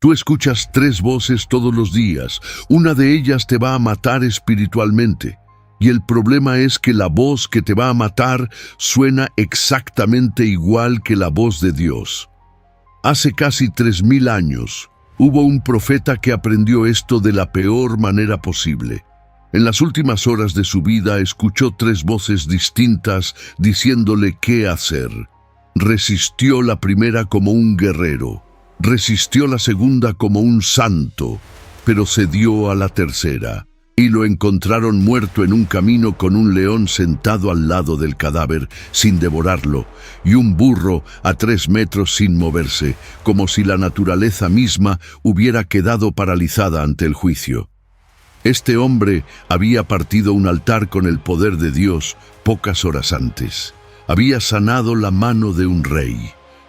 Tú escuchas 3 voces todos los días. Una de ellas te va a matar espiritualmente. Y el problema es que la voz que te va a matar suena exactamente igual que la voz de Dios. Hace casi 3000 años, hubo un profeta que aprendió esto de la peor manera posible. En las últimas horas de su vida escuchó 3 voces distintas diciéndole qué hacer. Resistió la primera como un guerrero. Resistió la segunda como un santo, pero cedió a la tercera, y lo encontraron muerto en un camino con un león sentado al lado del cadáver, sin devorarlo, y un burro a 3 metros sin moverse, como si la naturaleza misma hubiera quedado paralizada ante el juicio. Este hombre había partido un altar con el poder de Dios pocas horas antes. Había sanado la mano de un rey.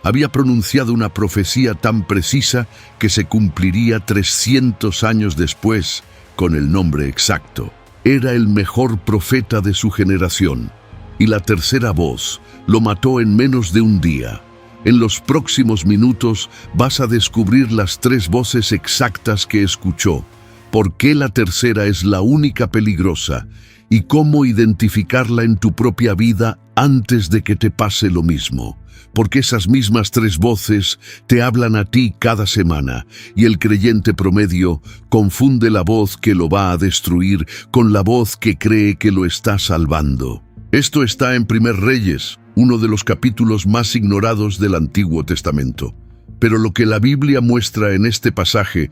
Había pronunciado una profecía tan precisa que se cumpliría 300 años después con el nombre exacto. Era el mejor profeta de su generación. Y la tercera voz lo mató en menos de un día. En los próximos minutos vas a descubrir las 3 voces exactas que escuchó, por qué la tercera es la única peligrosa y cómo identificarla en tu propia vida antes de que te pase lo mismo. Porque esas mismas 3 voces te hablan a ti cada semana y el creyente promedio confunde la voz que lo va a destruir con la voz que cree que lo está salvando. Esto está en 1 Reyes, uno de los capítulos más ignorados del Antiguo Testamento. Pero lo que la Biblia muestra en este pasaje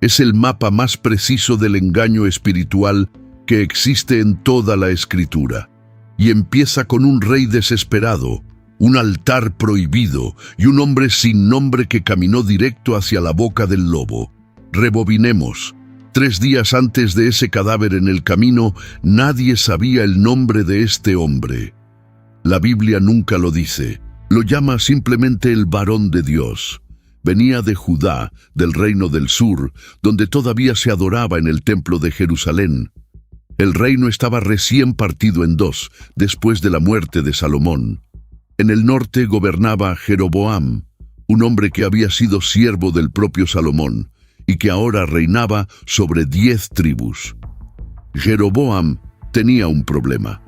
es el mapa más preciso del engaño espiritual que existe en toda la Escritura. Y empieza con un rey desesperado, un altar prohibido y un hombre sin nombre que caminó directo hacia la boca del lobo. Rebobinemos. 3 días antes de ese cadáver en el camino, nadie sabía el nombre de este hombre. La Biblia nunca lo dice. Lo llama simplemente el varón de Dios. Venía de Judá, del reino del sur, donde todavía se adoraba en el templo de Jerusalén. El reino estaba recién partido en 2, después de la muerte de Salomón. En el norte gobernaba Jeroboam, un hombre que había sido siervo del propio Salomón y que ahora reinaba sobre 10 tribus. Jeroboam tenía un problema.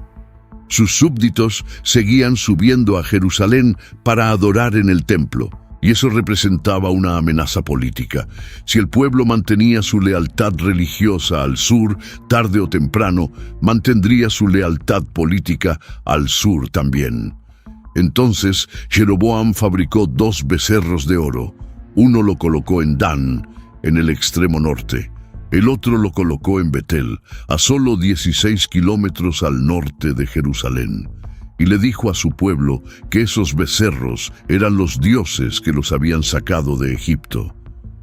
Sus súbditos seguían subiendo a Jerusalén para adorar en el templo, y eso representaba una amenaza política. Si el pueblo mantenía su lealtad religiosa al sur, tarde o temprano, mantendría su lealtad política al sur también. Entonces Jeroboam fabricó 2 becerros de oro. Uno lo colocó en Dan, en el extremo norte. El otro lo colocó en Betel, a solo 16 kilómetros al norte de Jerusalén. Y le dijo a su pueblo que esos becerros eran los dioses que los habían sacado de Egipto.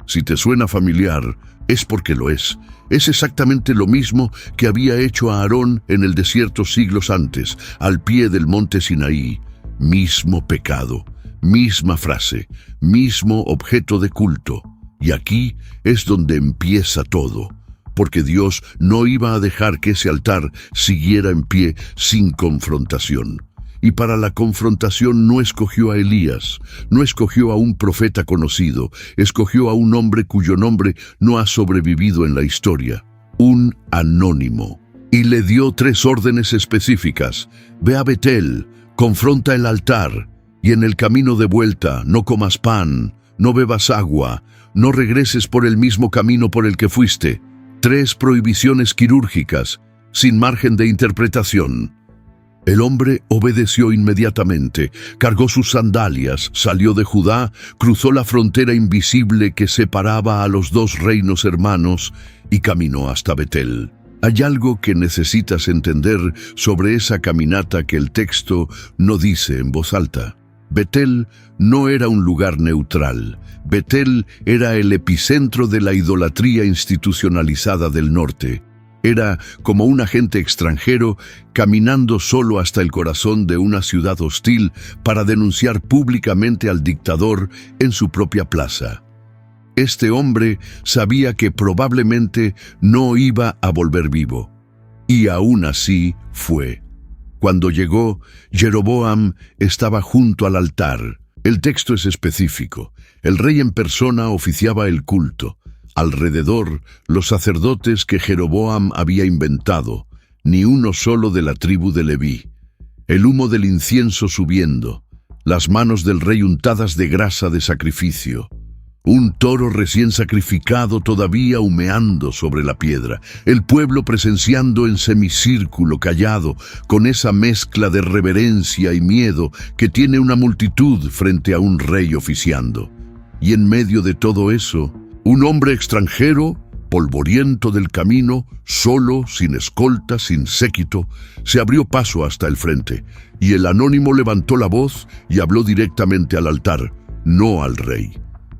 Si te suena familiar, es porque lo es. Es exactamente lo mismo que había hecho a Aarón en el desierto siglos antes, al pie del monte Sinaí. Mismo pecado, misma frase, mismo objeto de culto. Y aquí es donde empieza todo, porque Dios no iba a dejar que ese altar siguiera en pie sin confrontación. Y para la confrontación no escogió a Elías, no escogió a un profeta conocido, escogió a un hombre cuyo nombre no ha sobrevivido en la historia, un anónimo. Y le dio 3 órdenes específicas. Ve a Betel, confronta el altar, y en el camino de vuelta no comas pan, no bebas agua, no regreses por el mismo camino por el que fuiste. 3 prohibiciones quirúrgicas, sin margen de interpretación. El hombre obedeció inmediatamente, cargó sus sandalias, salió de Judá, cruzó la frontera invisible que separaba a los 2 reinos hermanos y caminó hasta Betel. Hay algo que necesitas entender sobre esa caminata que el texto no dice en voz alta. Betel no era un lugar neutral. Betel era el epicentro de la idolatría institucionalizada del norte. Era como un agente extranjero caminando solo hasta el corazón de una ciudad hostil para denunciar públicamente al dictador en su propia plaza. Este hombre sabía que probablemente no iba a volver vivo. Y aún así fue. Cuando llegó, Jeroboam estaba junto al altar. El texto es específico. El rey en persona oficiaba el culto. Alrededor, los sacerdotes que Jeroboam había inventado, ni uno solo de la tribu de Leví. El humo del incienso subiendo, las manos del rey untadas de grasa de sacrificio. Un toro recién sacrificado todavía humeando sobre la piedra. El pueblo presenciando en semicírculo, callado, con esa mezcla de reverencia y miedo que tiene una multitud frente a un rey oficiando. Y en medio de todo eso, un hombre extranjero, polvoriento del camino, solo, sin escolta, sin séquito, se abrió paso hasta el frente, y el anónimo levantó la voz y habló directamente al altar, no al rey.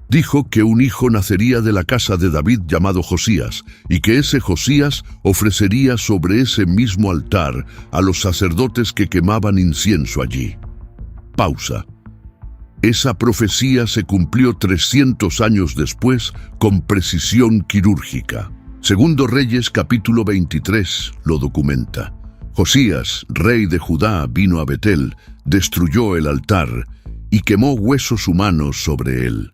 Dijo que un hijo nacería de la casa de David llamado Josías, y que ese Josías ofrecería sobre ese mismo altar a los sacerdotes que quemaban incienso allí. Pausa. Esa profecía se cumplió 300 años después con precisión quirúrgica. Segundo Reyes capítulo 23 lo documenta. Josías, rey de Judá, vino a Betel, destruyó el altar y quemó huesos humanos sobre él.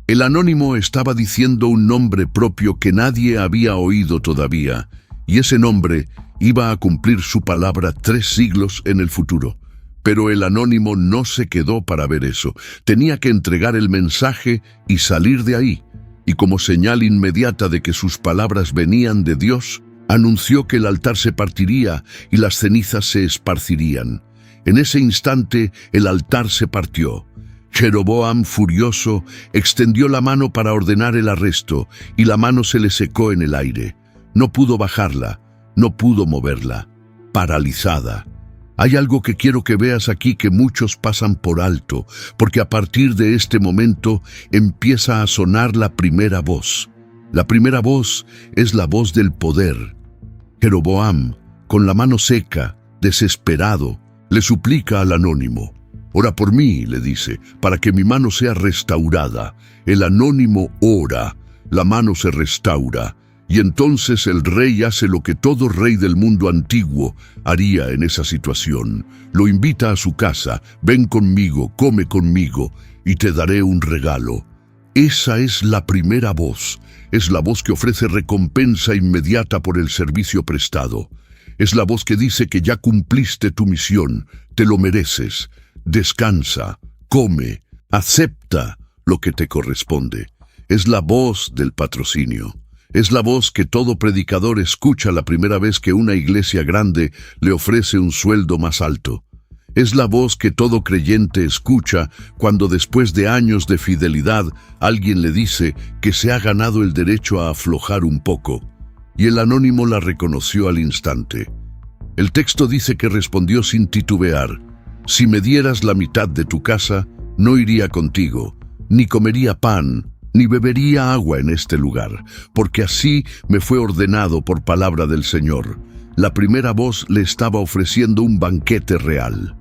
El anónimo estaba diciendo un nombre propio que nadie había oído todavía, y ese nombre iba a cumplir su palabra 3 siglos en el futuro. Pero el anónimo no se quedó para ver eso. Tenía que entregar el mensaje y salir de ahí. Y como señal inmediata de que sus palabras venían de Dios, anunció que el altar se partiría y las cenizas se esparcirían. En ese instante el altar se partió. Jeroboam, furioso, extendió la mano para ordenar el arresto, y la mano se le secó en el aire. No pudo bajarla, no pudo moverla. Paralizada. Hay algo que quiero que veas aquí que muchos pasan por alto, porque a partir de este momento empieza a sonar la primera voz. La primera voz es la voz del poder. Jeroboam, con la mano seca, desesperado, le suplica al anónimo. «Ora por mí», le dice, «para que mi mano sea restaurada». El anónimo ora, la mano se restaura, y entonces el rey hace lo que todo rey del mundo antiguo haría en esa situación. Lo invita a su casa, «Ven conmigo, come conmigo, y te daré un regalo». Esa es la primera voz. Es la voz que ofrece recompensa inmediata por el servicio prestado. Es la voz que dice que ya cumpliste tu misión, te lo mereces. Descansa, come, acepta lo que te corresponde. Es la voz del patrocinio. Es la voz que todo predicador escucha la primera vez que una iglesia grande le ofrece un sueldo más alto. Es la voz que todo creyente escucha cuando después de años de fidelidad alguien le dice que se ha ganado el derecho a aflojar un poco. Y el anónimo la reconoció al instante. El texto dice que respondió sin titubear. «Si me dieras la mitad de tu casa, no iría contigo, ni comería pan, ni bebería agua en este lugar, porque así me fue ordenado por palabra del Señor». La primera voz le estaba ofreciendo un banquete real.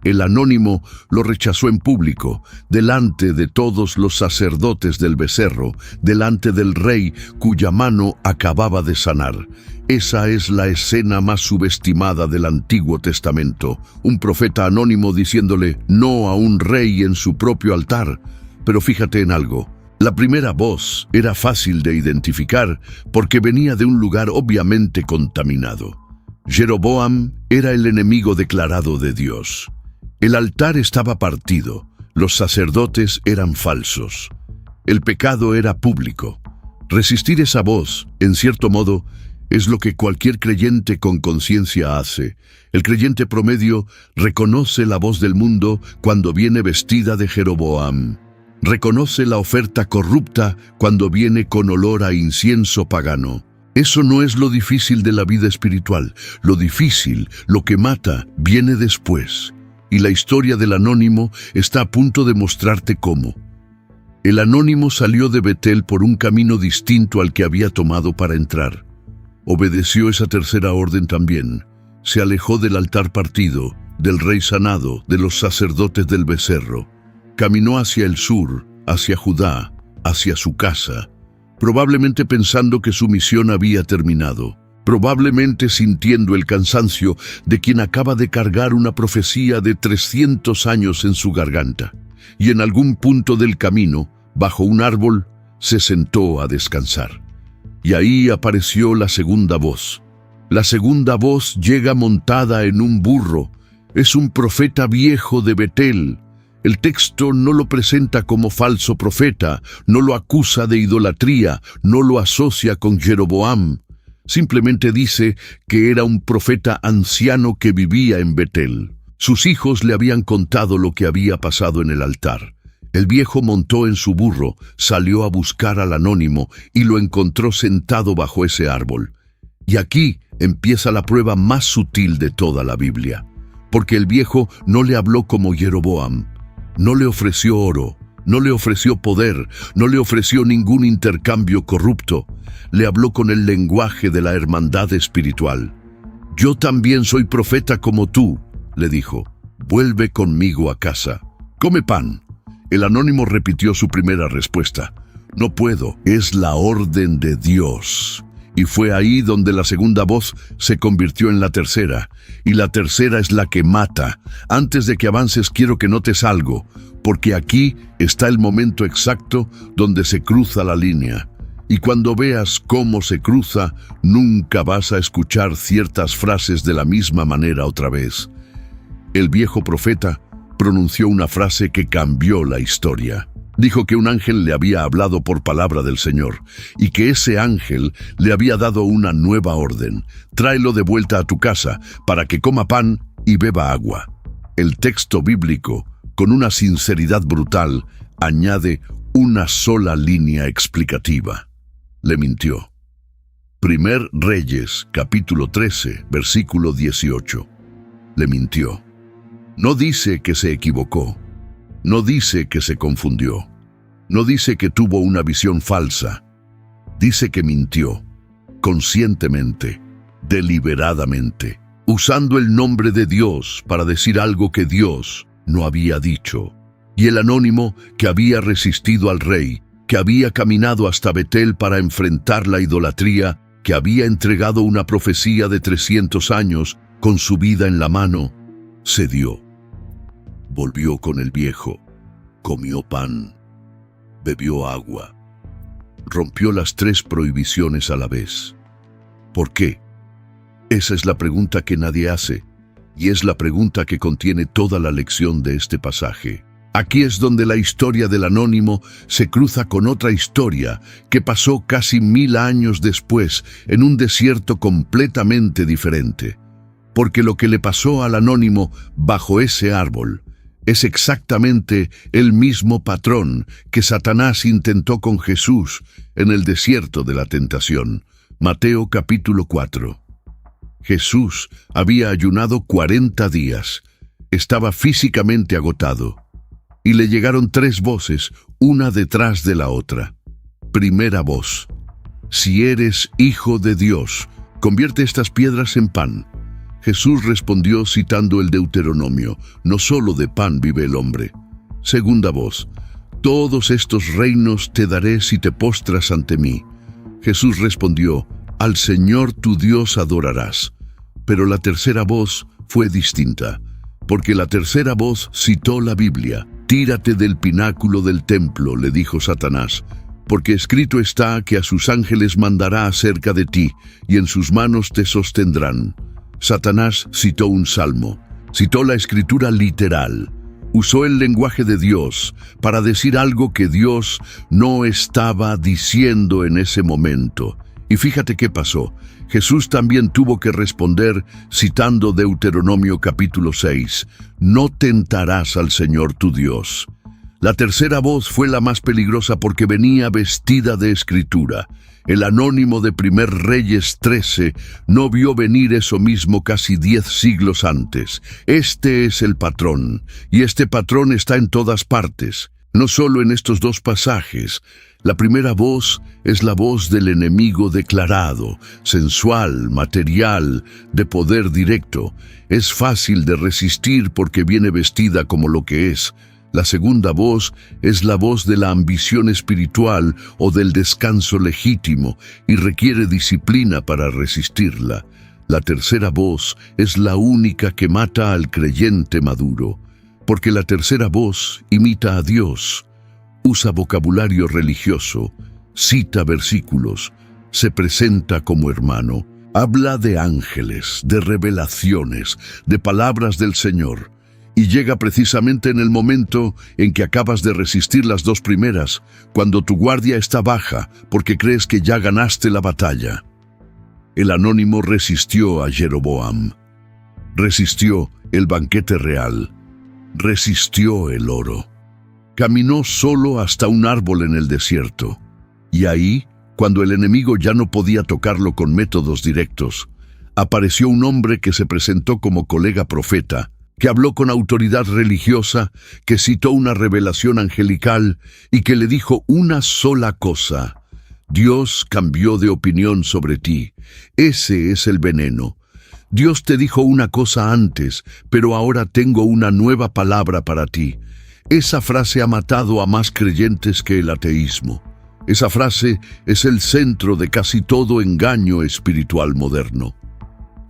El anónimo lo rechazó en público, delante de todos los sacerdotes del becerro, delante del rey cuya mano acababa de sanar. Esa es la escena más subestimada del Antiguo Testamento. Un profeta anónimo diciéndole no a un rey en su propio altar. Pero fíjate en algo. La primera voz era fácil de identificar porque venía de un lugar obviamente contaminado. Jeroboam era el enemigo declarado de Dios. El altar estaba partido, los sacerdotes eran falsos. El pecado era público. Resistir esa voz, en cierto modo, es lo que cualquier creyente con conciencia hace. El creyente promedio reconoce la voz del mundo cuando viene vestida de Jeroboam. Reconoce la oferta corrupta cuando viene con olor a incienso pagano. Eso no es lo difícil de la vida espiritual. Lo difícil, lo que mata, viene después. Y la historia del anónimo está a punto de mostrarte cómo. El anónimo salió de Betel por un camino distinto al que había tomado para entrar. Obedeció esa tercera orden también. Se alejó del altar partido, del rey sanado, de los sacerdotes del becerro. Caminó hacia el sur, hacia Judá, hacia su casa, probablemente pensando que su misión había terminado, probablemente sintiendo el cansancio de quien acaba de cargar una profecía de 300 años en su garganta. y en algún punto del camino, bajo un árbol, se sentó a descansar. Y ahí apareció la segunda voz. La segunda voz llega montada en un burro. Es un profeta viejo de Betel. El texto no lo presenta como falso profeta, no lo acusa de idolatría, no lo asocia con Jeroboam. Simplemente dice que era un profeta anciano que vivía en Betel. Sus hijos le habían contado lo que había pasado en el altar. El viejo montó en su burro, salió a buscar al anónimo y lo encontró sentado bajo ese árbol. Y aquí empieza la prueba más sutil de toda la Biblia, porque el viejo no le habló como Jeroboam, no le ofreció oro, no le ofreció poder, no le ofreció ningún intercambio corrupto, le habló con el lenguaje de la hermandad espiritual. «Yo también soy profeta como tú», le dijo, «vuelve conmigo a casa, come pan». El anónimo repitió su primera respuesta. «No puedo, es la orden de Dios». Y fue ahí donde la segunda voz se convirtió en la tercera, y la tercera es la que mata. Antes de que avances quiero que notes algo, porque aquí está el momento exacto donde se cruza la línea. Y cuando veas cómo se cruza, nunca vas a escuchar ciertas frases de la misma manera otra vez. El viejo profeta pronunció una frase que cambió la historia. Dijo que un ángel le había hablado por palabra del Señor y que ese ángel le había dado una nueva orden. Tráelo de vuelta a tu casa para que coma pan y beba agua. El texto bíblico, con una sinceridad brutal, añade una sola línea explicativa. Le mintió. Primer Reyes, capítulo 13, versículo 18. Le mintió. No dice que se equivocó. No dice que se confundió. No dice que tuvo una visión falsa. Dice que mintió, conscientemente, deliberadamente, usando el nombre de Dios para decir algo que Dios no había dicho. Y el anónimo, que había resistido al rey, que había caminado hasta Betel para enfrentar la idolatría, que había entregado una profecía de 300 años con su vida en la mano, cedió. Volvió con el viejo, comió pan, bebió agua, rompió las 3 prohibiciones a la vez. ¿Por qué? Esa es la pregunta que nadie hace, y es la pregunta que contiene toda la lección de este pasaje. Aquí es donde la historia del anónimo se cruza con otra historia que pasó casi 1000 años después en un desierto completamente diferente. Porque lo que le pasó al anónimo bajo ese árbol es exactamente el mismo patrón que Satanás intentó con Jesús en el desierto de la tentación. Mateo capítulo 4. Jesús había ayunado 40 días. Estaba físicamente agotado. Y le llegaron 3 voces, una detrás de la otra. Primera voz: «Si eres hijo de Dios, convierte estas piedras en pan». Jesús respondió citando el Deuteronomio: «No solo de pan vive el hombre». Segunda voz: «Todos estos reinos te daré si te postras ante mí». Jesús respondió: «Al Señor tu Dios adorarás». Pero la tercera voz fue distinta, porque la tercera voz citó la Biblia. «Tírate del pináculo del templo», le dijo Satanás, «porque escrito está que a sus ángeles mandará acerca de ti, y en sus manos te sostendrán». Satanás citó un salmo, citó la escritura literal, usó el lenguaje de Dios para decir algo que Dios no estaba diciendo en ese momento. Y fíjate qué pasó. Jesús también tuvo que responder citando Deuteronomio capítulo 6, «No tentarás al Señor tu Dios». La tercera voz fue la más peligrosa porque venía vestida de escritura. El anónimo de Primer Reyes 13 no vio venir eso mismo casi 10 siglos antes. Este es el patrón, y este patrón está en todas partes, no solo en estos 2 pasajes. La primera voz es la voz del enemigo declarado, sensual, material, de poder directo. Es fácil de resistir porque viene vestida como lo que es. La segunda voz es la voz de la ambición espiritual o del descanso legítimo y requiere disciplina para resistirla. La tercera voz es la única que mata al creyente maduro. porque la tercera voz imita a Dios, usa vocabulario religioso, cita versículos, se presenta como hermano, habla de ángeles, de revelaciones, de palabras del Señor, y llega precisamente en el momento en que acabas de resistir las dos primeras, cuando tu guardia está baja porque crees que ya ganaste la batalla. El anónimo resistió a Jeroboam, resistió el banquete real, resistió el oro. Caminó solo hasta un árbol en el desierto, y ahí, cuando el enemigo ya no podía tocarlo con métodos directos, apareció un hombre que se presentó como colega profeta, que habló con autoridad religiosa, que citó una revelación angelical y que le dijo una sola cosa: Dios cambió de opinión sobre ti. Ese es el veneno. Dios te dijo una cosa antes, pero ahora tengo una nueva palabra para ti. Esa frase ha matado a más creyentes que el ateísmo. Esa frase es el centro de casi todo engaño espiritual moderno.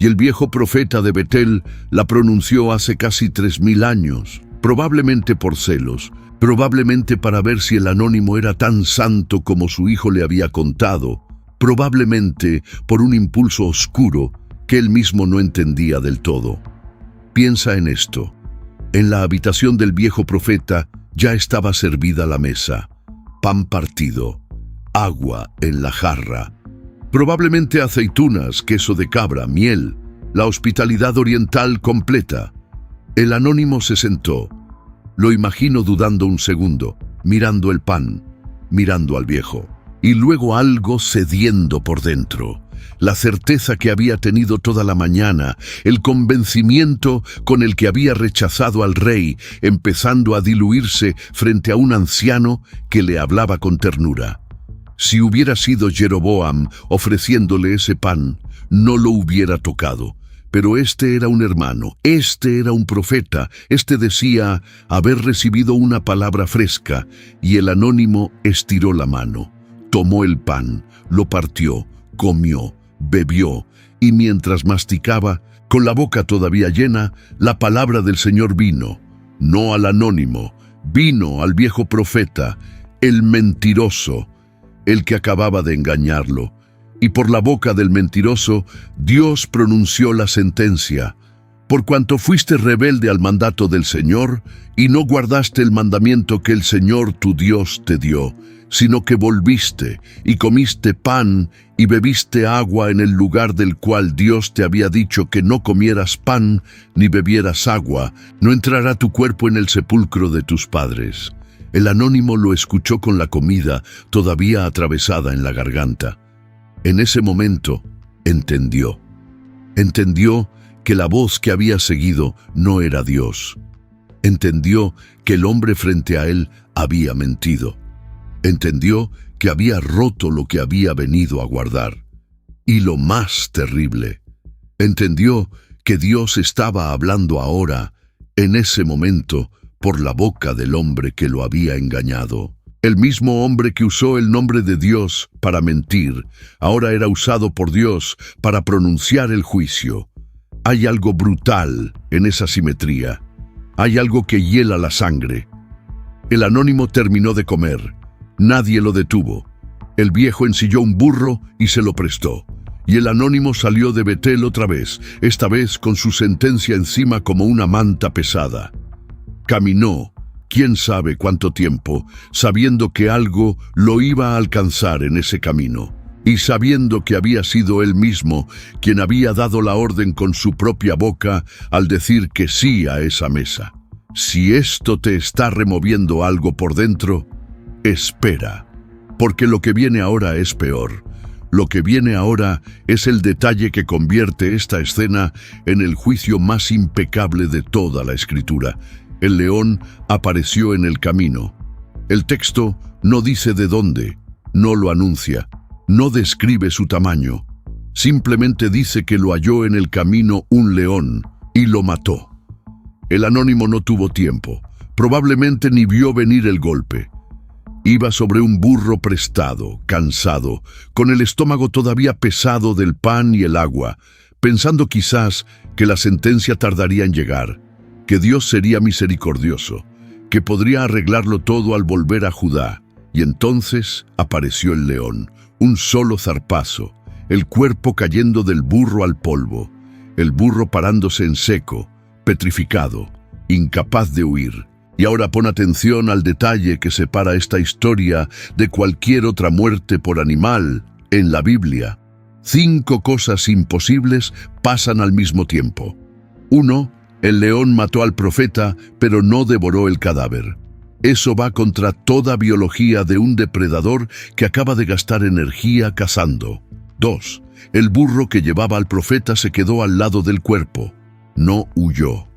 Y el viejo profeta de Betel la pronunció hace casi 3000 años, probablemente por celos, probablemente para ver si el anónimo era tan santo como su hijo le había contado, probablemente por un impulso oscuro que él mismo no entendía del todo. Piensa en esto. En la habitación del viejo profeta ya estaba servida la mesa, pan partido, agua en la jarra, probablemente aceitunas, queso de cabra, miel, la hospitalidad oriental completa. El anónimo se sentó. Lo imagino dudando un segundo, mirando el pan, mirando al viejo, y luego algo cediendo por dentro. La certeza que había tenido toda la mañana, el convencimiento con el que había rechazado al rey, empezando a diluirse frente a un anciano que le hablaba con ternura. Si hubiera sido Jeroboam ofreciéndole ese pan, no lo hubiera tocado. Pero este era un hermano, este era un profeta, este decía haber recibido una palabra fresca, y el anónimo estiró la mano, tomó el pan, lo partió, comió, bebió, y mientras masticaba, con la boca todavía llena, la palabra del Señor vino, no al anónimo, vino al viejo profeta, el mentiroso, el que acababa de engañarlo. Y por la boca del mentiroso, Dios pronunció la sentencia: por cuanto fuiste rebelde al mandato del Señor, y no guardaste el mandamiento que el Señor tu Dios te dio, sino que volviste, y comiste pan, y bebiste agua en el lugar del cual Dios te había dicho que no comieras pan, ni bebieras agua, no entrará tu cuerpo en el sepulcro de tus padres. El anónimo lo escuchó con la comida todavía atravesada en la garganta. En ese momento, entendió. Entendió que la voz que había seguido no era Dios. Entendió que el hombre frente a él había mentido. Entendió que había roto lo que había venido a guardar. Y lo más terrible, entendió que Dios estaba hablando ahora, en ese momento, por la boca del hombre que lo había engañado. El mismo hombre que usó el nombre de Dios para mentir, ahora era usado por Dios para pronunciar el juicio. Hay algo brutal en esa simetría. Hay algo que hiela la sangre. El anónimo terminó de comer. Nadie lo detuvo. El viejo ensilló un burro y se lo prestó. Y el anónimo salió de Betel otra vez, esta vez con su sentencia encima como una manta pesada. Caminó, quién sabe cuánto tiempo, sabiendo que algo lo iba a alcanzar en ese camino, y sabiendo que había sido él mismo quien había dado la orden con su propia boca al decir que sí a esa mesa. Si esto te está removiendo algo por dentro, espera, porque lo que viene ahora es peor. Lo que viene ahora es el detalle que convierte esta escena en el juicio más impecable de toda la Escritura. El león apareció en el camino. El texto no dice de dónde, no lo anuncia, no describe su tamaño. Simplemente dice que lo halló en el camino un león y lo mató. El anónimo no tuvo tiempo, probablemente ni vio venir el golpe. Iba sobre un burro prestado, cansado, con el estómago todavía pesado del pan y el agua, pensando quizás que la sentencia tardaría en llegar. que Dios sería misericordioso, que podría arreglarlo todo al volver a Judá. Y entonces apareció el león, un solo zarpazo, el cuerpo cayendo del burro al polvo, el burro parándose en seco, petrificado, incapaz de huir. Y ahora pon atención al detalle que separa esta historia de cualquier otra muerte por animal en la Biblia. 5 cosas imposibles pasan al mismo tiempo. 1. El león mató al profeta, pero no devoró el cadáver. Eso va contra toda biología de un depredador que acaba de gastar energía cazando. 2. El burro que llevaba al profeta se quedó al lado del cuerpo. No huyó.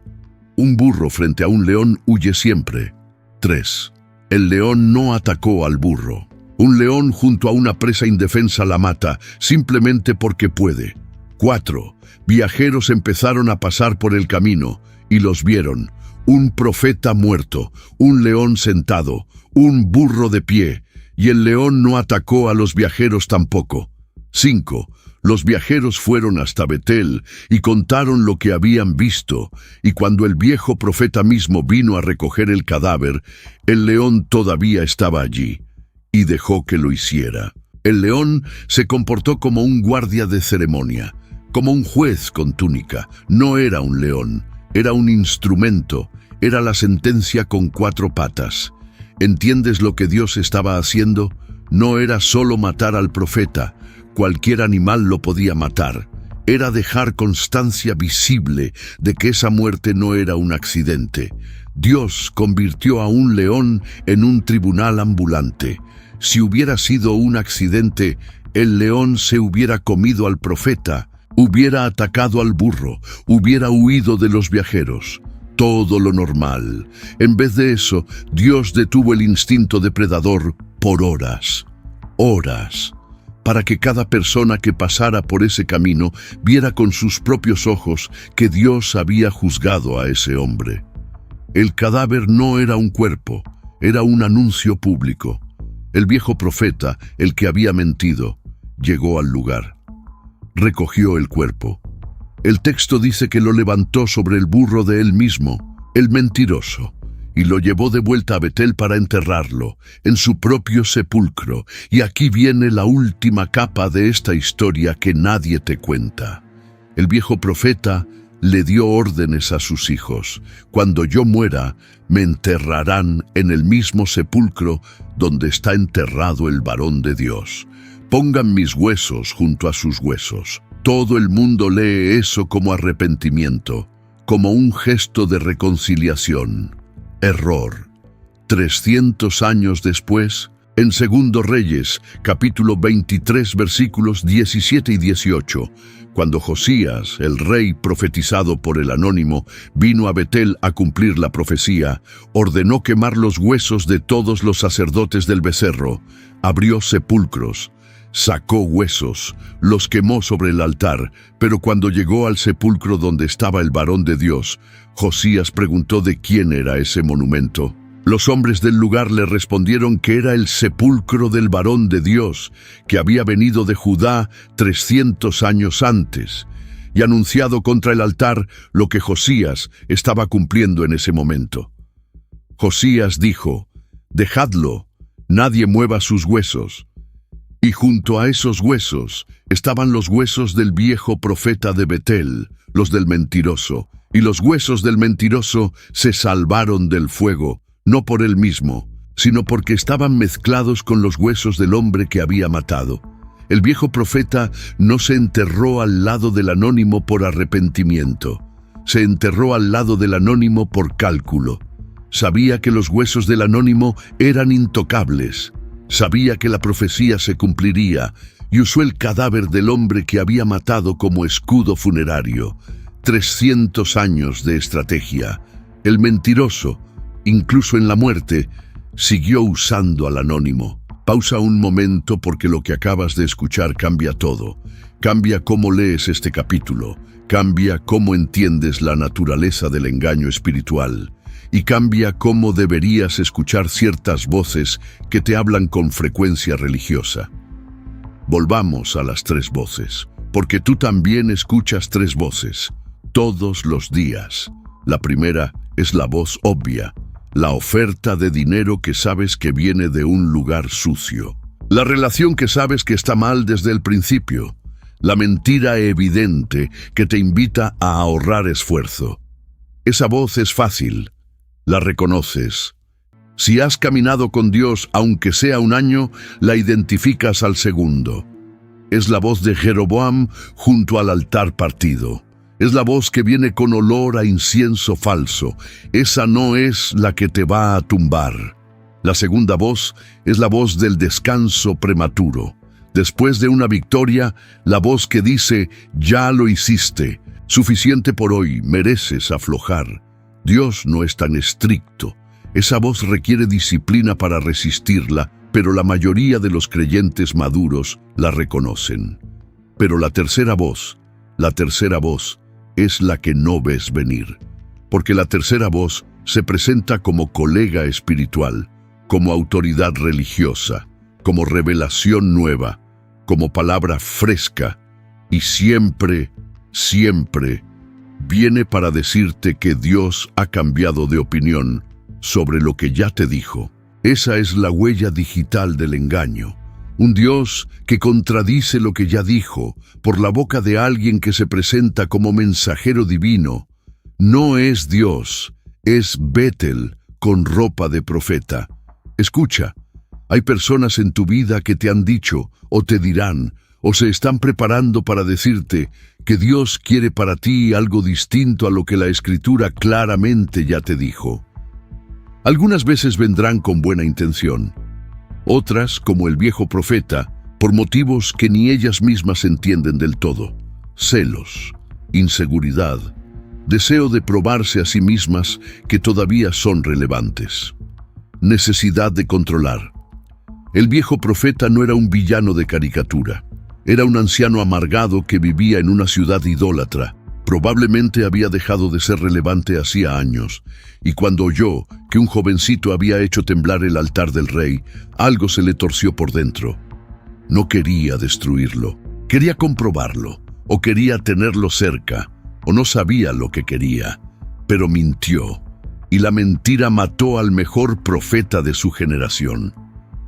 Un burro frente a un león huye siempre. 3. El león no atacó al burro. Un león junto a una presa indefensa la mata, simplemente porque puede. 4. Viajeros empezaron a pasar por el camino y los vieron. Un profeta muerto, un león sentado, un burro de pie, y el león no atacó a los viajeros tampoco. 5. Los viajeros fueron hasta Betel y contaron lo que habían visto, y cuando el viejo profeta mismo vino a recoger el cadáver, el león todavía estaba allí, y dejó que lo hiciera. El león se comportó como un guardia de ceremonia, como un juez con túnica. No era un león, era un instrumento, era la sentencia con 4 patas. ¿Entiendes lo que Dios estaba haciendo? No era solo matar al profeta, cualquier animal lo podía matar. Era dejar constancia visible de que esa muerte no era un accidente. Dios convirtió a un león en un tribunal ambulante. Si hubiera sido un accidente, el león se hubiera comido al profeta, hubiera atacado al burro, hubiera huido de los viajeros. Todo lo normal. En vez de eso, Dios detuvo el instinto depredador por horas. Horas. Para que cada persona que pasara por ese camino viera con sus propios ojos que Dios había juzgado a ese hombre. El cadáver no era un cuerpo, era un anuncio público. El viejo profeta, el que había mentido, llegó al lugar. Recogió el cuerpo. El texto dice que lo levantó sobre el burro de él mismo, el mentiroso, y lo llevó de vuelta a Betel para enterrarlo, en su propio sepulcro. Y aquí viene la última capa de esta historia que nadie te cuenta. El viejo profeta le dio órdenes a sus hijos: cuando yo muera, me enterrarán en el mismo sepulcro donde está enterrado el varón de Dios. Pongan mis huesos junto a sus huesos. Todo el mundo lee eso como arrepentimiento, como un gesto de reconciliación. Error. 300 años después, en 2 Reyes, capítulo 23, versículos 17 y 18, cuando Josías, el rey profetizado por el Anónimo, vino a Betel a cumplir la profecía, ordenó quemar los huesos de todos los sacerdotes del becerro, abrió sepulcros, sacó huesos, los quemó sobre el altar, pero cuando llegó al sepulcro donde estaba el varón de Dios, Josías preguntó de quién era ese monumento. Los hombres del lugar le respondieron que era el sepulcro del varón de Dios, que había venido de Judá 300 años antes, y anunciado contra el altar lo que Josías estaba cumpliendo en ese momento. Josías dijo: «Dejadlo, nadie mueva sus huesos». Y junto a esos huesos estaban los huesos del viejo profeta de Betel, los del mentiroso, y los huesos del mentiroso se salvaron del fuego, no por él mismo, sino porque estaban mezclados con los huesos del hombre que había matado. El viejo profeta no se enterró al lado del Anónimo por arrepentimiento, se enterró al lado del Anónimo por cálculo. Sabía que los huesos del Anónimo eran intocables. Sabía que la profecía se cumpliría y usó el cadáver del hombre que había matado como escudo funerario. 300 años de estrategia. El mentiroso, incluso en la muerte, siguió usando al Anónimo. Pausa un momento, porque lo que acabas de escuchar cambia todo. Cambia cómo lees este capítulo, cambia cómo entiendes la naturaleza del engaño espiritual, y cambia cómo deberías escuchar ciertas voces que te hablan con frecuencia religiosa. Volvamos a las 3 voces, porque tú también escuchas 3 voces, todos los días. La primera es la voz obvia, la oferta de dinero que sabes que viene de un lugar sucio, la relación que sabes que está mal desde el principio, la mentira evidente que te invita a ahorrar esfuerzo. Esa voz es fácil, la reconoces. Si has caminado con Dios, aunque sea un año, la identificas al segundo. Es la voz de Jeroboam junto al altar partido. Es la voz que viene con olor a incienso falso. Esa no es la que te va a tumbar. La segunda voz es la voz del descanso prematuro. Después de una victoria, la voz que dice, ya lo hiciste, suficiente por hoy, mereces aflojar. Dios no es tan estricto. Esa voz requiere disciplina para resistirla, pero la mayoría de los creyentes maduros la reconocen. Pero la tercera voz es la que no ves venir, porque la tercera voz se presenta como colega espiritual, como autoridad religiosa, como revelación nueva, como palabra fresca, y siempre viene para decirte que Dios ha cambiado de opinión sobre lo que ya te dijo. Esa es la huella digital del engaño. Un Dios que contradice lo que ya dijo por la boca de alguien que se presenta como mensajero divino. No es Dios, es Betel con ropa de profeta. Escucha, hay personas en tu vida que te han dicho, o te dirán, o se están preparando para decirte que Dios quiere para ti algo distinto a lo que la Escritura claramente ya te dijo. Algunas veces vendrán con buena intención. Otras, como el viejo profeta, por motivos que ni ellas mismas entienden del todo. Celos, inseguridad, deseo de probarse a sí mismas que todavía son relevantes. Necesidad de controlar. El viejo profeta no era un villano de caricatura. Era un anciano amargado que vivía en una ciudad idólatra. Probablemente había dejado de ser relevante hacía años, y cuando oyó que un jovencito había hecho temblar el altar del rey, algo se le torció por dentro. No quería destruirlo, quería comprobarlo, o quería tenerlo cerca, o no sabía lo que quería, pero mintió, y la mentira mató al mejor profeta de su generación.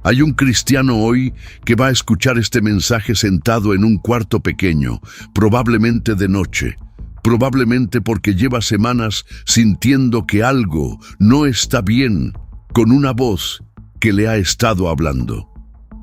Hay un cristiano hoy que va a escuchar este mensaje sentado en un cuarto pequeño, probablemente de noche, probablemente porque lleva semanas sintiendo que algo no está bien, con una voz que le ha estado hablando.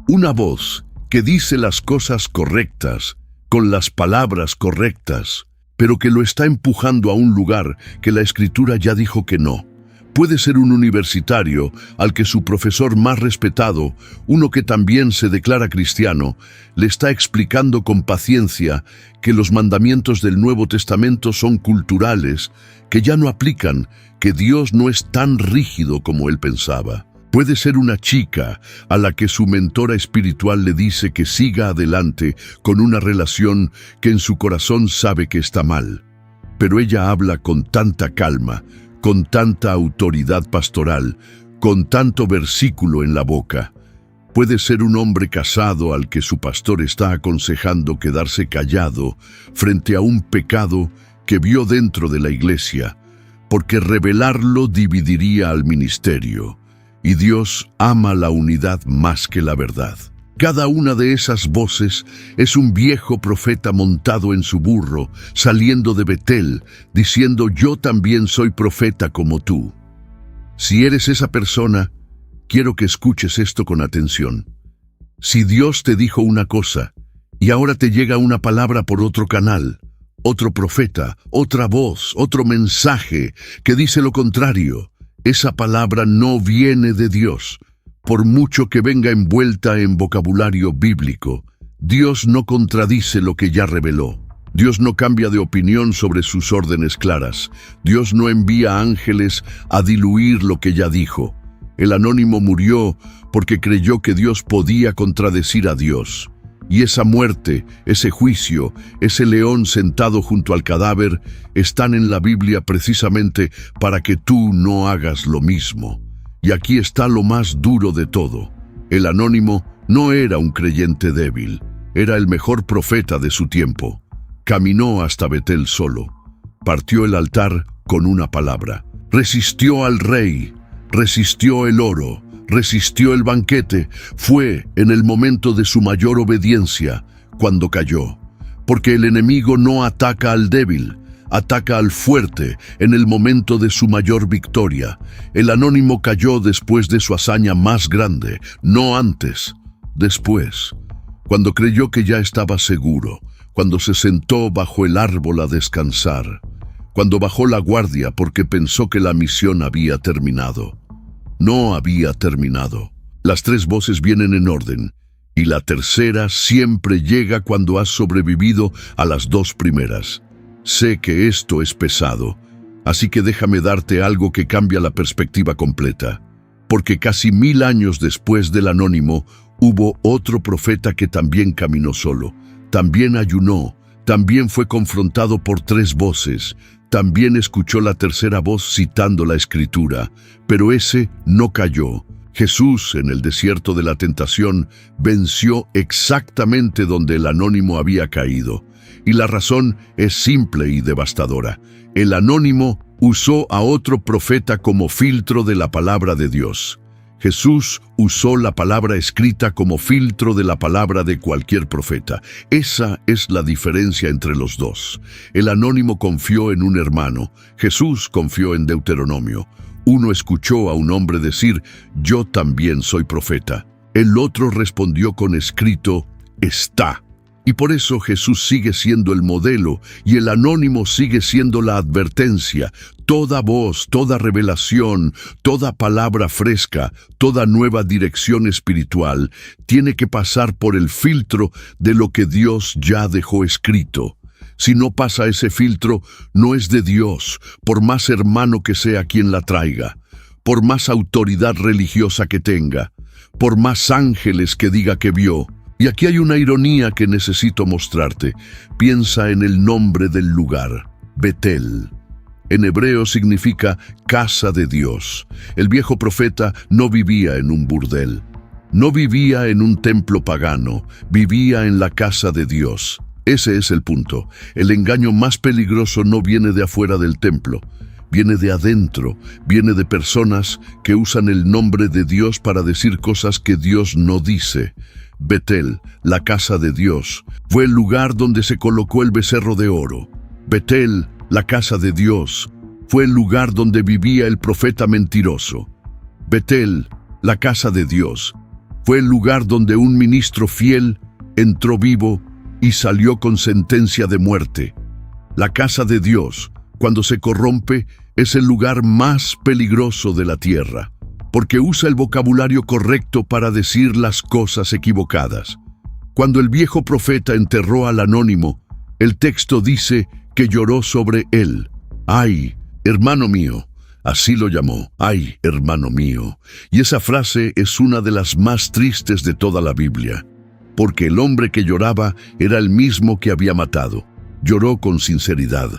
Una voz que dice las cosas correctas, con las palabras correctas, pero que lo está empujando a un lugar que la Escritura ya dijo que no. Puede ser un universitario al que su profesor más respetado, uno que también se declara cristiano, le está explicando con paciencia que los mandamientos del Nuevo Testamento son culturales, que ya no aplican, que Dios no es tan rígido como él pensaba. Puede ser una chica a la que su mentora espiritual le dice que siga adelante con una relación que en su corazón sabe que está mal. Pero ella habla con tanta calma, con tanta autoridad pastoral, con tanto versículo en la boca. Puede ser un hombre casado al que su pastor está aconsejando quedarse callado frente a un pecado que vio dentro de la iglesia, porque revelarlo dividiría al ministerio, y Dios ama la unidad más que la verdad. Cada una de esas voces es un viejo profeta montado en su burro, saliendo de Betel, diciendo: yo también soy profeta como tú. Si eres esa persona, quiero que escuches esto con atención. Si Dios te dijo una cosa, y ahora te llega una palabra por otro canal, otro profeta, otra voz, otro mensaje que dice lo contrario, esa palabra no viene de Dios. Por mucho que venga envuelta en vocabulario bíblico, Dios no contradice lo que ya reveló. Dios no cambia de opinión sobre sus órdenes claras. Dios no envía ángeles a diluir lo que ya dijo. El anónimo murió porque creyó que Dios podía contradecir a Dios. Y esa muerte, ese juicio, ese león sentado junto al cadáver, están en la Biblia precisamente para que tú no hagas lo mismo. Y aquí está lo más duro de todo. El anónimo no era un creyente débil, era el mejor profeta de su tiempo. Caminó hasta Betel solo. Partió el altar con una palabra. Resistió al rey, resistió el oro, resistió el banquete. Fue en el momento de su mayor obediencia cuando cayó. Porque el enemigo no ataca al débil, ataca al fuerte en el momento de su mayor victoria. El anónimo cayó después de su hazaña más grande, no antes, después, cuando creyó que ya estaba seguro, cuando se sentó bajo el árbol a descansar, cuando bajó la guardia porque pensó que la misión había terminado. No había terminado. Las tres voces vienen en orden, y la tercera siempre llega cuando has sobrevivido a las dos primeras. Sé que esto es pesado, así que déjame darte algo que cambia la perspectiva completa. Porque casi 1000 años después del anónimo, hubo otro profeta que también caminó solo, también ayunó, también fue confrontado por tres voces, también escuchó la tercera voz citando la Escritura, pero ese no cayó. Jesús, en el desierto de la tentación, venció exactamente donde el anónimo había caído. Y la razón es simple y devastadora. El anónimo usó a otro profeta como filtro de la palabra de Dios. Jesús usó la palabra escrita como filtro de la palabra de cualquier profeta. Esa es la diferencia entre los dos. El anónimo confió en un hermano. Jesús confió en Deuteronomio. Uno escuchó a un hombre decir, yo también soy profeta. El otro respondió con escrito, está. Y por eso Jesús sigue siendo el modelo y el anónimo sigue siendo la advertencia. Toda voz, toda revelación, toda palabra fresca, toda nueva dirección espiritual tiene que pasar por el filtro de lo que Dios ya dejó escrito. Si no pasa ese filtro, no es de Dios, por más hermano que sea quien la traiga, por más autoridad religiosa que tenga, por más ángeles que diga que vio. Y aquí hay una ironía que necesito mostrarte. Piensa en el nombre del lugar, Betel. En hebreo significa casa de Dios. El viejo profeta no vivía en un burdel, no vivía en un templo pagano, vivía en la casa de Dios. Ese es el punto. El engaño más peligroso no viene de afuera del templo, viene de adentro, viene de personas que usan el nombre de Dios para decir cosas que Dios no dice. Betel, la casa de Dios, fue el lugar donde se colocó el becerro de oro. Betel, la casa de Dios, fue el lugar donde vivía el profeta mentiroso. Betel, la casa de Dios, fue el lugar donde un ministro fiel entró vivo y salió con sentencia de muerte. La casa de Dios, cuando se corrompe, es el lugar más peligroso de la tierra, porque usa el vocabulario correcto para decir las cosas equivocadas. Cuando el viejo profeta enterró al anónimo, el texto dice que lloró sobre él. ¡Ay, hermano mío! Así lo llamó. ¡Ay, hermano mío! Y esa frase es una de las más tristes de toda la Biblia, porque el hombre que lloraba era el mismo que había matado. Lloró con sinceridad,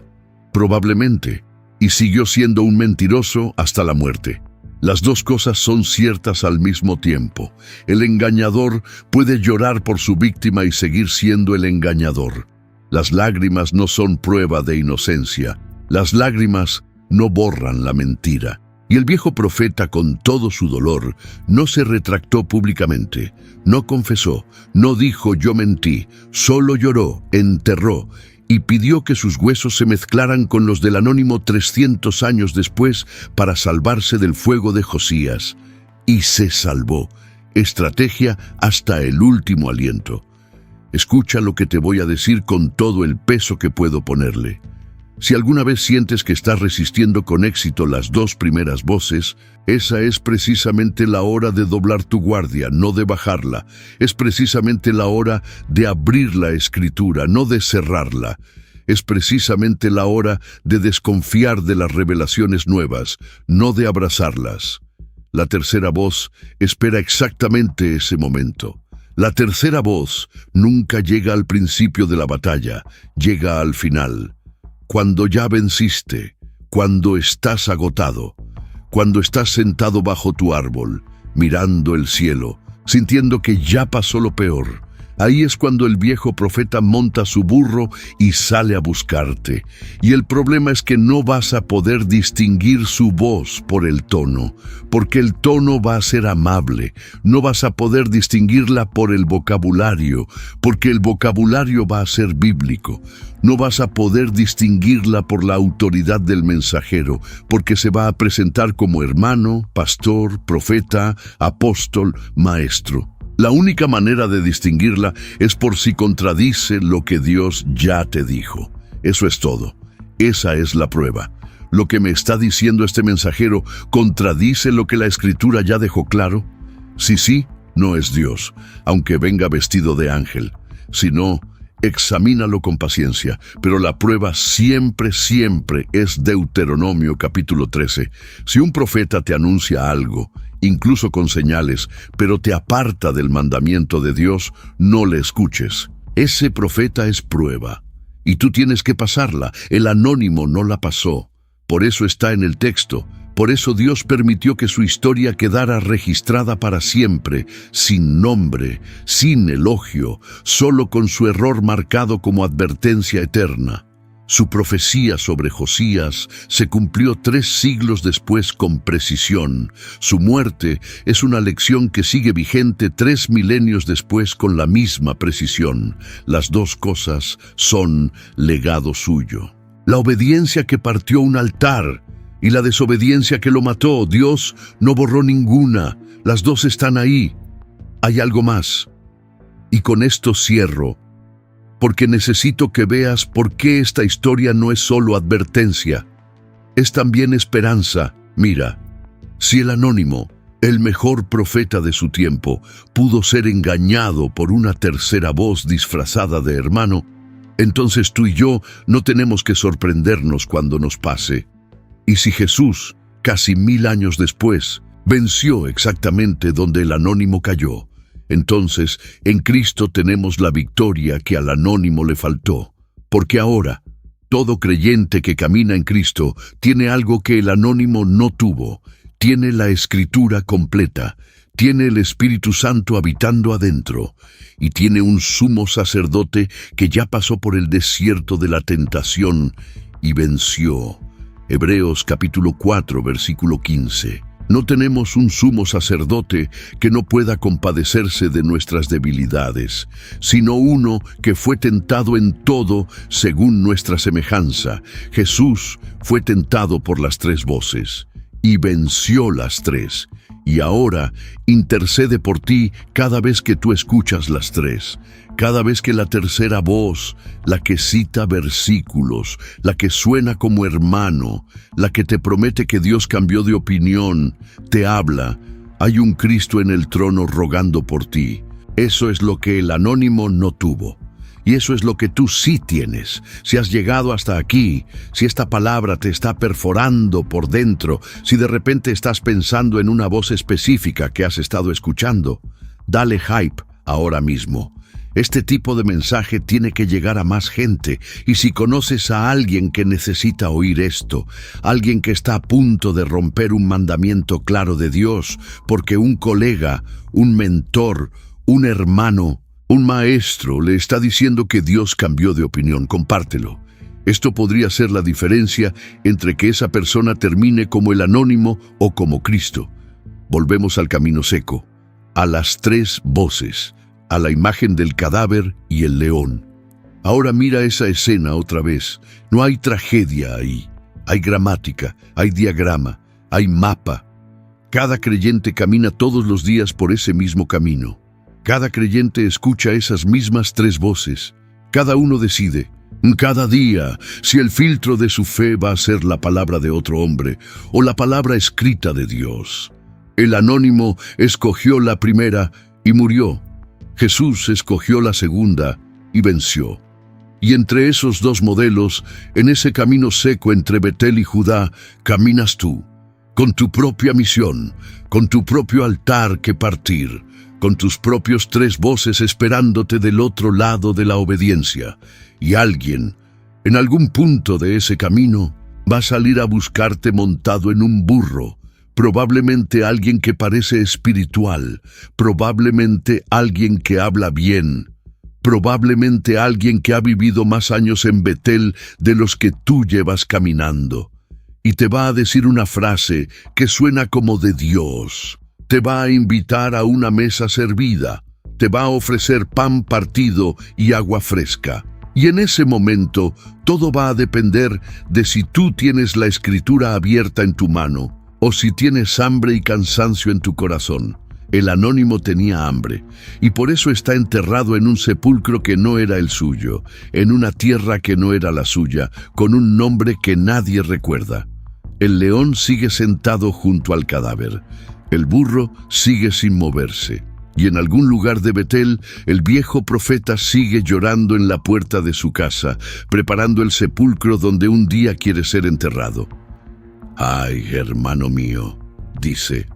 probablemente, y siguió siendo un mentiroso hasta la muerte. Las dos cosas son ciertas al mismo tiempo. El engañador puede llorar por su víctima y seguir siendo el engañador. Las lágrimas no son prueba de inocencia. Las lágrimas no borran la mentira. Y el viejo profeta, con todo su dolor, no se retractó públicamente, no confesó, no dijo yo mentí, solo lloró, enterró y pidió que sus huesos se mezclaran con los del anónimo 300 años después para salvarse del fuego de Josías. Y se salvó. Estrategia hasta el último aliento. Escucha lo que te voy a decir con todo el peso que puedo ponerle. Si alguna vez sientes que estás resistiendo con éxito las dos primeras voces, esa es precisamente la hora de doblar tu guardia, no de bajarla. Es precisamente la hora de abrir la Escritura, no de cerrarla. Es precisamente la hora de desconfiar de las revelaciones nuevas, no de abrazarlas. La tercera voz espera exactamente ese momento. La tercera voz nunca llega al principio de la batalla, llega al final. Cuando ya venciste, cuando estás agotado, cuando estás sentado bajo tu árbol, mirando el cielo, sintiendo que ya pasó lo peor, Ahí es cuando el viejo profeta monta su burro y sale a buscarte. Y el problema es que no vas a poder distinguir su voz por el tono, porque el tono va a ser amable. No vas a poder distinguirla por el vocabulario, porque el vocabulario va a ser bíblico. No vas a poder distinguirla por la autoridad del mensajero, porque se va a presentar como hermano, pastor, profeta, apóstol, maestro. La única manera de distinguirla es por si contradice lo que Dios ya te dijo. Eso es todo. Esa es la prueba. ¿Lo que me está diciendo este mensajero contradice lo que la Escritura ya dejó claro? Si sí, no es Dios, aunque venga vestido de ángel. Si no, examínalo con paciencia, pero la prueba siempre es Deuteronomio capítulo 13. Si un profeta te anuncia algo, incluso con señales, pero te aparta del mandamiento de Dios, no le escuches. Ese profeta es prueba, y tú tienes que pasarla. El anónimo no la pasó. Por eso está en el texto. Por eso Dios permitió que su historia quedara registrada para siempre, sin nombre, sin elogio, solo con su error marcado como advertencia eterna. Su profecía sobre Josías se cumplió 3 siglos después con precisión. Su muerte es una lección que sigue vigente 3 milenios después con la misma precisión. Las dos cosas son legado suyo. La obediencia que partió un altar y la desobediencia que lo mató, Dios no borró ninguna. Las dos están ahí. Hay algo más. Y con esto cierro, porque necesito que veas por qué esta historia no es solo advertencia, es también esperanza. Mira, si el anónimo, el mejor profeta de su tiempo, pudo ser engañado por una tercera voz disfrazada de hermano, entonces tú y yo no tenemos que sorprendernos cuando nos pase. Y si Jesús, casi 1000 años después, venció exactamente donde el anónimo cayó, entonces, en Cristo tenemos la victoria que al anónimo le faltó, porque ahora, todo creyente que camina en Cristo tiene algo que el anónimo no tuvo, tiene la Escritura completa, tiene el Espíritu Santo habitando adentro, y tiene un sumo sacerdote que ya pasó por el desierto de la tentación y venció. Hebreos capítulo 4, versículo 15. No tenemos un sumo sacerdote que no pueda compadecerse de nuestras debilidades, sino uno que fue tentado en todo según nuestra semejanza. Jesús fue tentado por las 3 voces y venció las 3. Y ahora intercede por ti cada vez que tú escuchas las 3. Cada vez que la tercera voz, la que cita versículos, la que suena como hermano, la que te promete que Dios cambió de opinión, te habla, hay un Cristo en el trono rogando por ti. Eso es lo que el anónimo no tuvo. Y eso es lo que tú sí tienes. Si has llegado hasta aquí, si esta palabra te está perforando por dentro, si de repente estás pensando en una voz específica que has estado escuchando, dale hype ahora mismo. Este tipo de mensaje tiene que llegar a más gente, y si conoces a alguien que necesita oír esto, alguien que está a punto de romper un mandamiento claro de Dios, porque un colega, un mentor, un hermano, un maestro le está diciendo que Dios cambió de opinión, compártelo. Esto podría ser la diferencia entre que esa persona termine como el anónimo o como Cristo. Volvemos al camino seco, a las 3 voces, a la imagen del cadáver y el león. Ahora mira esa escena otra vez. No hay tragedia ahí. Hay gramática, hay diagrama, hay mapa. Cada creyente camina todos los días por ese mismo camino. Cada creyente escucha esas mismas 3 voces. Cada uno decide, cada día, si el filtro de su fe va a ser la palabra de otro hombre o la palabra escrita de Dios. El anónimo escogió la primera y murió. Jesús escogió la segunda y venció. Y entre esos 2 modelos, en ese camino seco entre Betel y Judá, caminas tú, con tu propia misión, con tu propio altar que partir, con tus propios 3 voces esperándote del otro lado de la obediencia. Y alguien, en algún punto de ese camino, va a salir a buscarte montado en un burro, probablemente alguien que parece espiritual, probablemente alguien que habla bien, probablemente alguien que ha vivido más años en Betel de los que tú llevas caminando. Y te va a decir una frase que suena como de Dios. Te va a invitar a una mesa servida. Te va a ofrecer pan partido y agua fresca. Y en ese momento, todo va a depender de si tú tienes la escritura abierta en tu mano o si tienes hambre y cansancio en tu corazón. El anónimo tenía hambre, y por eso está enterrado en un sepulcro que no era el suyo, en una tierra que no era la suya, con un nombre que nadie recuerda. El león sigue sentado junto al cadáver. El burro sigue sin moverse. Y en algún lugar de Betel, el viejo profeta sigue llorando en la puerta de su casa, preparando el sepulcro donde un día quiere ser enterrado. «Ay, hermano mío», dice,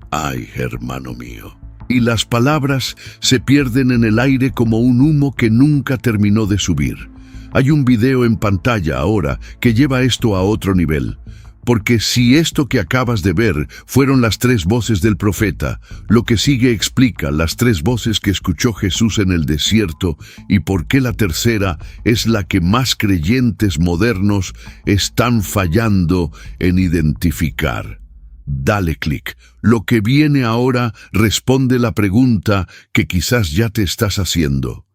«ay, hermano mío». Y las palabras se pierden en el aire como un humo que nunca terminó de subir. Hay un video en pantalla ahora que lleva esto a otro nivel. Porque si esto que acabas de ver fueron las 3 voces del profeta, lo que sigue explica las 3 voces que escuchó Jesús en el desierto y por qué la tercera es la que más creyentes modernos están fallando en identificar. Dale clic. Lo que viene ahora responde la pregunta que quizás ya te estás haciendo.